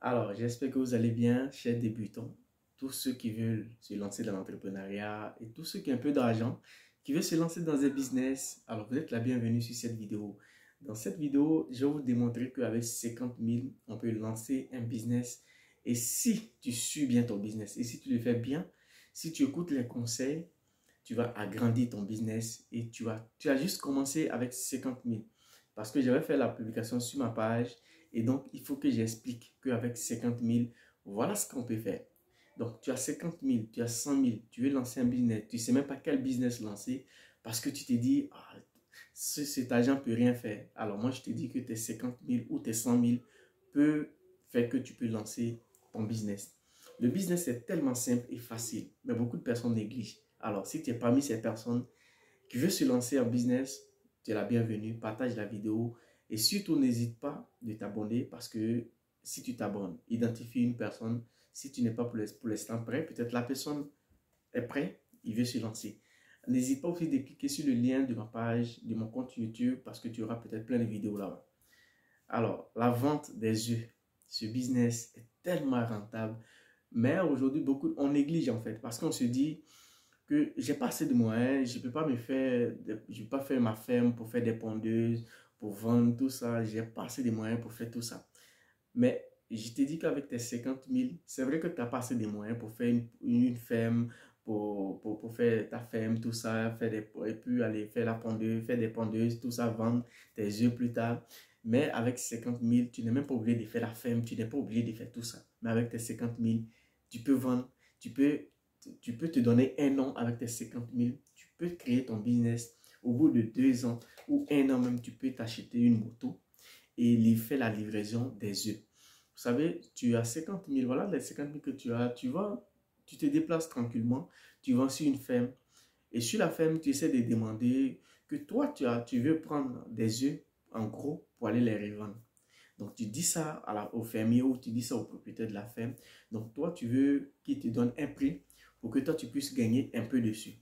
Alors, j'espère que vous allez bien, chers débutants, tous ceux qui veulent se lancer dans l'entrepreneuriat et tous ceux qui ont un peu d'argent, qui veulent se lancer dans un business. Alors, vous êtes la bienvenue sur cette vidéo. Dans cette vidéo, je vais vous démontrer qu'avec 50 000, on peut lancer un business. Et si tu suis bien ton business et si tu le fais bien, si tu écoutes les conseils, tu vas agrandir ton business et tu as juste commencé avec 50 000. Parce que j'avais fait la publication sur ma page et donc il faut que j'explique qu'avec 50 000, voilà ce qu'on peut faire. Donc tu as 50 000, tu as 100 000, tu veux lancer un business, tu ne sais même pas quel business lancer parce que tu te dis, ah, cet argent ne peut rien faire. Alors moi je te dis que tes 50 000 ou tes 100 000 peut faire que tu peux lancer ton business. Le business est tellement simple et facile, mais beaucoup de personnes négligent. Alors, si tu es parmi ces personnes qui veulent se lancer en business, tu es la bienvenue, partage la vidéo et surtout n'hésite pas de t'abonner parce que si tu t'abonnes, identifie une personne, si tu n'es pas pour l'instant prêt, peut-être la personne est prête, il veut se lancer. N'hésite pas aussi de cliquer sur le lien de ma page, de mon compte YouTube parce que tu auras peut-être plein de vidéos là-bas. Alors, la vente des œufs, ce business est tellement rentable, mais aujourd'hui, on néglige en fait parce qu'on se dit que j'ai pas assez de moyens, je peux pas me faire, je peux pas faire ma ferme pour faire des pondeuses, pour vendre tout ça, j'ai pas assez de moyens pour faire tout ça. Mais je te dis qu'avec tes 50 000, c'est vrai que tu n'as pas assez de moyens pour faire une ferme, pour faire ta ferme, tout ça, et puis aller faire la pondeuse, faire des pondeuses, tout ça, vendre tes œufs plus tard. Mais avec 50 000, tu n'es même pas obligé de faire la ferme, tu n'es pas obligé de faire tout ça. Mais avec tes 50 000, tu peux vendre, tu peux, tu peux te donner un an avec tes 50 000, tu peux créer ton business. Au bout de 2 ans ou un an même, tu peux t'acheter une moto et il fait la livraison des œufs. Vous savez, tu as 50 000, voilà les 50 000 que tu as, tu vas, tu te déplaces tranquillement, tu vas sur une ferme et sur la ferme, tu essaies de demander que toi, tu veux prendre des œufs en gros pour aller les revendre. Donc, tu dis ça au fermier ou tu dis ça au propriétaire de la ferme. Donc, toi, tu veux qu'il te donne un prix pour que toi, tu puisses gagner un peu dessus.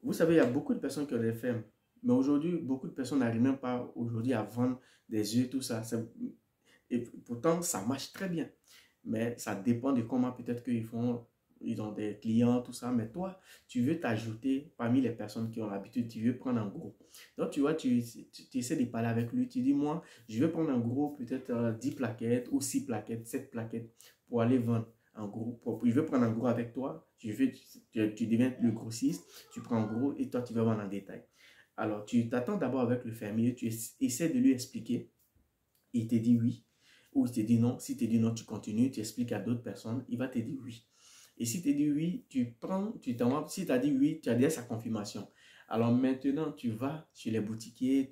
Vous savez, il y a beaucoup de personnes qui ont des fermes. Mais aujourd'hui, beaucoup de personnes n'arrivent même pas aujourd'hui à vendre des œufs, tout ça. Et pourtant, ça marche très bien. Mais ça dépend de comment peut-être qu'ils font. Ils ont des clients, tout ça. Mais toi, tu veux t'ajouter parmi les personnes qui ont l'habitude. Tu veux prendre en gros. Donc, tu vois, tu essaies de parler avec lui. Tu dis, moi, je veux prendre en gros peut-être 10 plaquettes ou 6 plaquettes, 7 plaquettes pour aller vendre en gros. Je veux prendre en gros avec toi. Tu deviens le grossiste. Tu prends en gros et toi, tu vas vendre en détail. Alors, tu t'attends d'abord avec le fermier. Tu essaies de lui expliquer. Il te dit oui. Ou il te dit non. Si il te dit non, tu continues, tu expliques à d'autres personnes, il va te dire oui. Et si il te dit oui, tu prends, tu t'envoies. Si tu as dit oui, tu as déjà sa confirmation. Alors maintenant, tu vas sur les boutiquiers,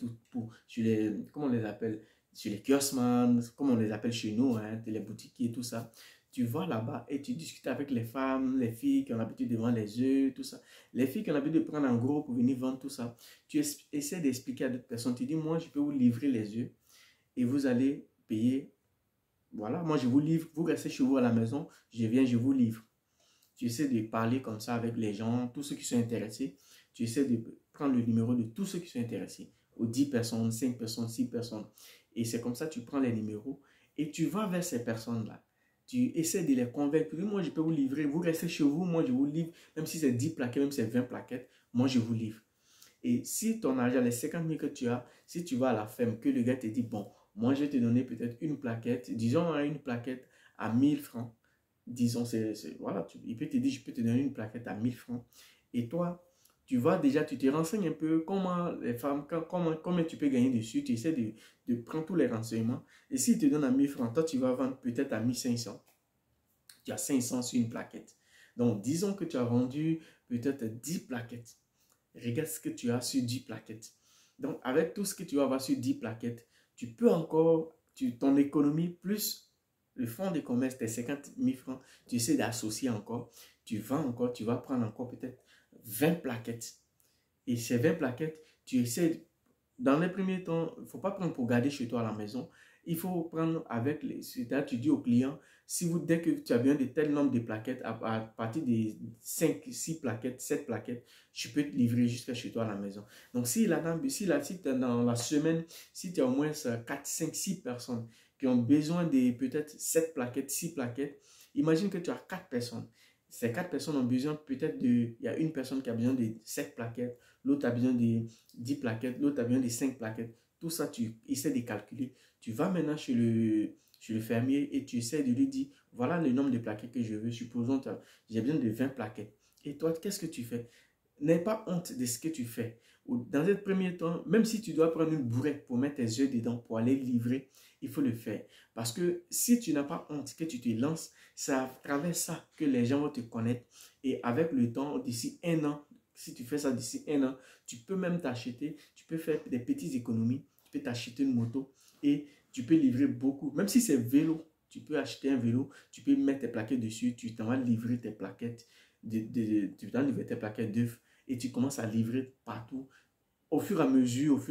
sur les, comment on les appelle, sur les kiosman, comme on les appelle chez nous, hein, les boutiquiers, tout ça. Tu vas là-bas et tu discutes avec les femmes, les filles qui ont l'habitude de vendre les œufs, tout ça. Les filles qui ont l'habitude de prendre en gros pour venir vendre tout ça. Tu essaies d'expliquer à d'autres personnes. Tu dis, moi, je peux vous livrer les œufs et vous allez payer. Voilà, moi je vous livre, vous restez chez vous à la maison, je viens, je vous livre. Tu essaies de parler comme ça avec les gens, tous ceux qui sont intéressés. Tu essaies de prendre le numéro de tous ceux qui sont intéressés, aux 10 personnes, 5 personnes, 6 personnes. Et c'est comme ça que tu prends les numéros et tu vas vers ces personnes-là. Tu essaies de les convaincre. Moi, je peux vous livrer. Vous restez chez vous, moi, je vous livre. Même si c'est 10 plaquettes, même si c'est 20 plaquettes, moi, je vous livre. Et si ton argent, les 50 000 que tu as, si tu vas à la ferme, que le gars te dit, bon, moi je vais te donner peut-être une plaquette, disons une plaquette à 1000 francs. Disons, voilà, il peut te dire, je peux te donner une plaquette à 1000 francs. Et toi, tu vas déjà, tu te renseignes un peu comment les femmes, comment tu peux gagner dessus. Tu essaies de prendre tous les renseignements. Et s'il te donne à 1000 francs, toi, tu vas vendre peut-être à 1500. Tu as 500 sur une plaquette. Donc, disons que tu as vendu peut-être 10 plaquettes. Regarde ce que tu as sur 10 plaquettes. Donc, avec tout ce que tu vas avoir sur 10 plaquettes, tu peux encore, ton économie plus le fonds de commerce, tes 50 000 francs, tu essaies d'associer encore, tu vends encore, tu vas prendre encore peut-être 20 plaquettes. Et ces 20 plaquettes, tu essaies, dans les premiers temps, il ne faut pas prendre pour garder chez toi à la maison. Il faut prendre avec les, c'est-à-dire tu dis au client, dès que tu as besoin de tel nombre de plaquettes, à partir de 5, 6 plaquettes, 7 plaquettes, je peux te livrer jusqu'à chez toi à la maison. Donc, si dans la semaine, si tu as au moins 4, 5, 6 personnes qui ont besoin de peut-être 7 plaquettes, 6 plaquettes. Imagine que tu as 4 personnes. Ces 4 personnes ont besoin peut-être de... Il y a une personne qui a besoin de 7 plaquettes, l'autre a besoin de 10 plaquettes, l'autre a besoin de 5 plaquettes. Tout ça, tu essaies de calculer. Tu vas maintenant chez le fermier et tu essaies de lui dire, voilà le nombre de plaquettes que je veux. Supposons que j'ai besoin de 20 plaquettes. Et toi, qu'est-ce que tu fais? N'aie pas honte de ce que tu fais. Dans ce premier temps, même si tu dois prendre une bourrette pour mettre tes œufs dedans, pour aller livrer, il faut le faire. Parce que si tu n'as pas honte, que tu te lances, c'est à travers ça que les gens vont te connaître. Et avec le temps, d'ici 1 an, si tu fais ça d'ici 1 an, tu peux même t'acheter, tu peux faire des petites économies, tu peux t'acheter une moto et tu peux livrer beaucoup. Même si c'est vélo, tu peux acheter un vélo, tu peux mettre tes plaquettes dessus, tu t'en vas livrer tes plaquettes, tu t'en vas livrer tes plaquettes d'œufs et tu commences à livrer partout. Au fur et à mesure,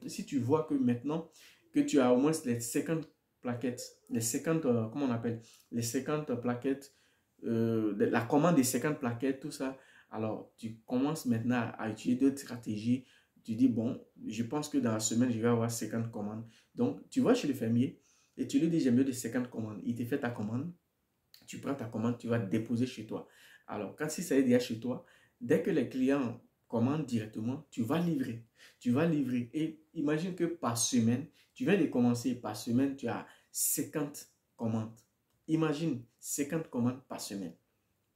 si tu vois que maintenant que tu as au moins les 50 plaquettes, les 50, comment on appelle, les 50 plaquettes, la commande des 50 plaquettes, tout ça, alors tu commences maintenant à utiliser d'autres stratégies. Tu dis, bon, je pense que dans la semaine, je vais avoir 50 commandes. Donc, tu vas chez le fermier et tu lui dis, j'ai mieux de 50 commandes. Il te fait ta commande, tu prends ta commande, tu vas déposer chez toi. Alors, quand ça est déjà chez toi, dès que les clients commandent directement, tu vas livrer. Tu vas livrer. Et imagine que par semaine, tu viens de commencer, par semaine, tu as 50 commandes. Imagine 50 commandes par semaine.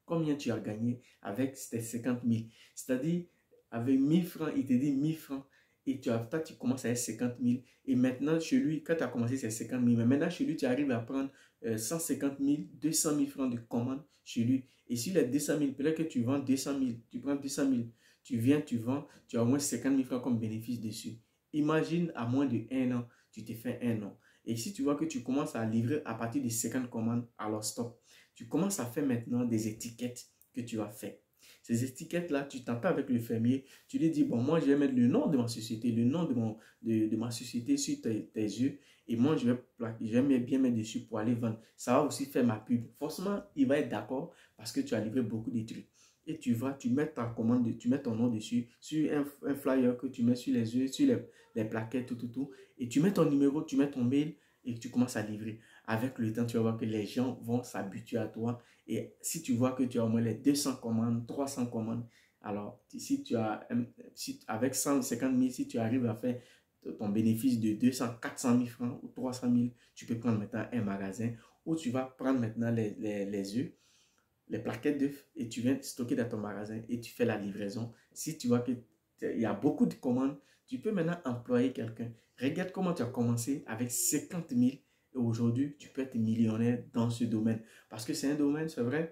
Combien tu as gagné avec ces 50 000? C'est-à-dire, avec 1000 francs, il te dit 1000 francs. Et toi, tu commences avec 50 000. Et maintenant, chez lui, quand tu as commencé, c'est 50 000. Mais maintenant, chez lui, tu arrives à prendre 150 000, 200 000 francs de commande chez lui. Et sur les 200 000, peut-être que tu vends 200 000. Tu prends 200 000. Tu viens, tu vends. Tu as au moins 50 000 francs comme bénéfice dessus. Imagine, à moins de 1 an, tu te fais 1 an. Et si tu vois que tu commences à livrer à partir de 50 commandes, alors stop. Tu commences à faire maintenant des étiquettes que tu vas faire. Ces étiquettes-là, tu t'entends avec le fermier, tu lui dis, bon, moi, je vais mettre le nom de ma société, le nom de ma société sur tes yeux, et moi, je vais bien mettre dessus pour aller vendre. Ça va aussi faire ma pub. Forcément, il va être d'accord parce que tu as livré beaucoup de trucs. Et tu vas, tu mets ta commande, tu mets ton nom dessus, sur un flyer que tu mets sur les yeux, sur les plaquettes, tout. Et tu mets ton numéro, tu mets ton mail, et tu commences à livrer. Avec le temps, tu vas voir que les gens vont s'habituer à toi. Et si tu vois que tu as au moins les 200 commandes, 300 commandes, alors si tu as, avec 150 000, si tu arrives à faire ton bénéfice de 200, 400 000 francs ou 300 000, tu peux prendre maintenant un magasin où tu vas prendre maintenant les œufs, les plaquettes d'œufs et tu viens stocker dans ton magasin et tu fais la livraison. Si tu vois qu'il y a beaucoup de commandes, tu peux maintenant employer quelqu'un. Regarde comment tu as commencé avec 50 000 et aujourd'hui, tu peux être millionnaire dans ce domaine. Parce que c'est un domaine, c'est vrai,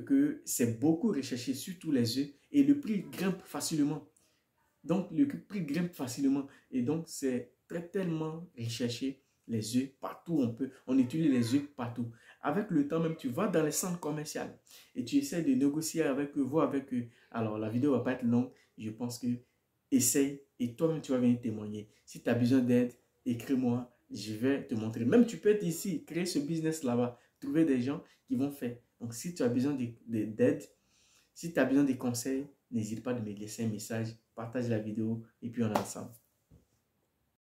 que c'est beaucoup recherché, surtout les œufs, et le prix grimpe facilement. Donc, le prix grimpe facilement. Et donc, c'est tellement recherché, les œufs partout. On utilise les œufs partout. Avec le temps même, tu vas dans les centres commerciaux et tu essaies de négocier avec eux, voir avec eux. Alors, la vidéo ne va pas être longue. Je pense que essaye et toi-même, tu vas venir témoigner. Si tu as besoin d'aide, écris-moi. Je vais te montrer. Même tu peux être ici, créer ce business là-bas, trouver des gens qui vont faire. Donc, si tu as besoin d'aide, si tu as besoin de conseils, n'hésite pas de me laisser un message, partage la vidéo et puis on est ensemble.